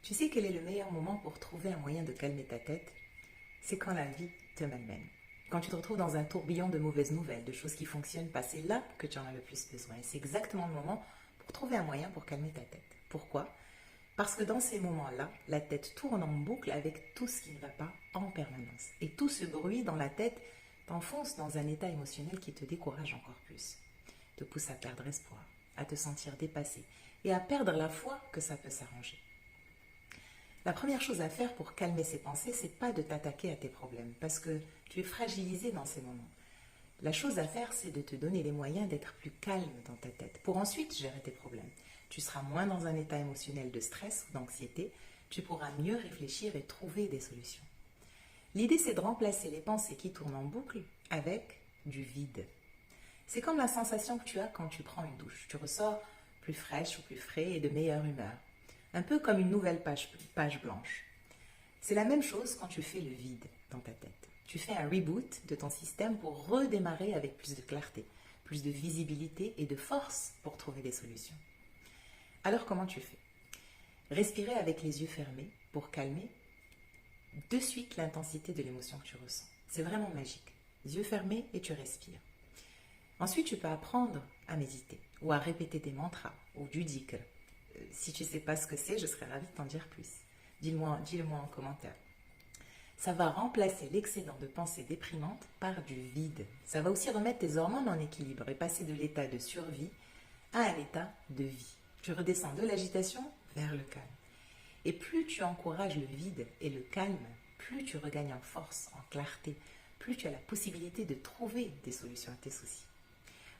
Tu sais quel est le meilleur moment pour trouver un moyen de calmer ta tête? C'est quand la vie te malmène. Quand tu te retrouves dans un tourbillon de mauvaises nouvelles, de choses qui fonctionnent pas, c'est là que tu en as le plus besoin. Et c'est exactement le moment pour trouver un moyen pour calmer ta tête. Pourquoi? Parce que dans ces moments-là, la tête tourne en boucle avec tout ce qui ne va pas en permanence. Et tout ce bruit dans la tête t'enfonce dans un état émotionnel qui te décourage encore plus, te pousse à perdre espoir, à te sentir dépassé et à perdre la foi que ça peut s'arranger. La première chose à faire pour calmer ces pensées, c'est pas de t'attaquer à tes problèmes, parce que tu es fragilisé dans ces moments. La chose à faire, c'est de te donner les moyens d'être plus calme dans ta tête, pour ensuite gérer tes problèmes. Tu seras moins dans un état émotionnel de stress ou d'anxiété, tu pourras mieux réfléchir et trouver des solutions. L'idée, c'est de remplacer les pensées qui tournent en boucle avec du vide. C'est comme la sensation que tu as quand tu prends une douche. Tu ressors plus fraîche ou plus frais et de meilleure humeur. Un peu comme une nouvelle page blanche. C'est la même chose quand tu fais le vide dans ta tête. Tu fais un reboot de ton système pour redémarrer avec plus de clarté, plus de visibilité et de force pour trouver des solutions. Alors comment tu fais? Respirer avec les yeux fermés pour calmer de suite l'intensité de l'émotion que tu ressens. C'est vraiment magique. Les yeux fermés et tu respires. Ensuite, tu peux apprendre à méditer ou à répéter des mantras ou du dhikr. Si tu ne sais pas ce que c'est, je serais ravie de t'en dire plus. Dis-le-moi en commentaire. Ça va remplacer l'excédent de pensées déprimantes par du vide. Ça va aussi remettre tes hormones en équilibre et passer de l'état de survie à un état de vie. Tu redescends de l'agitation vers le calme. Et plus tu encourages le vide et le calme, plus tu regagnes en force, en clarté, plus tu as la possibilité de trouver des solutions à tes soucis.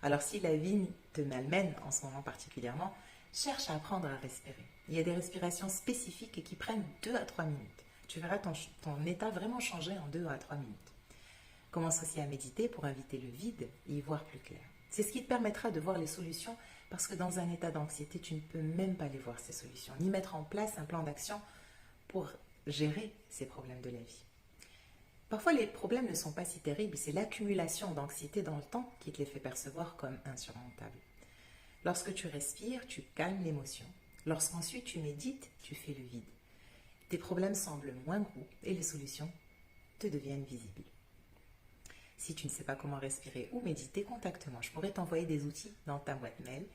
Alors si la vie te malmène en ce moment particulièrement, cherche à apprendre à respirer. Il y a des respirations spécifiques et qui prennent 2 à 3 minutes. Tu verras ton état vraiment changer en 2 à 3 minutes. Commence aussi à méditer pour inviter le vide et y voir plus clair. C'est ce qui te permettra de voir les solutions parce que dans un état d'anxiété, tu ne peux même pas les voir ces solutions, ni mettre en place un plan d'action pour gérer ces problèmes de la vie. Parfois, les problèmes ne sont pas si terribles, c'est l'accumulation d'anxiété dans le temps qui te les fait percevoir comme insurmontables. Lorsque tu respires, tu calmes l'émotion. Lorsqu'ensuite tu médites, tu fais le vide. Tes problèmes semblent moins gros et les solutions te deviennent visibles. Si tu ne sais pas comment respirer ou méditer, contacte-moi. Je pourrais t'envoyer des outils dans ta boîte mail.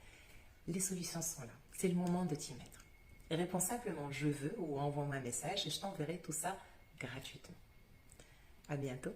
Les solutions sont là. C'est le moment de t'y mettre. Et réponds simplement « Je veux » ou envoie-moi un message et je t'enverrai tout ça gratuitement. À bientôt.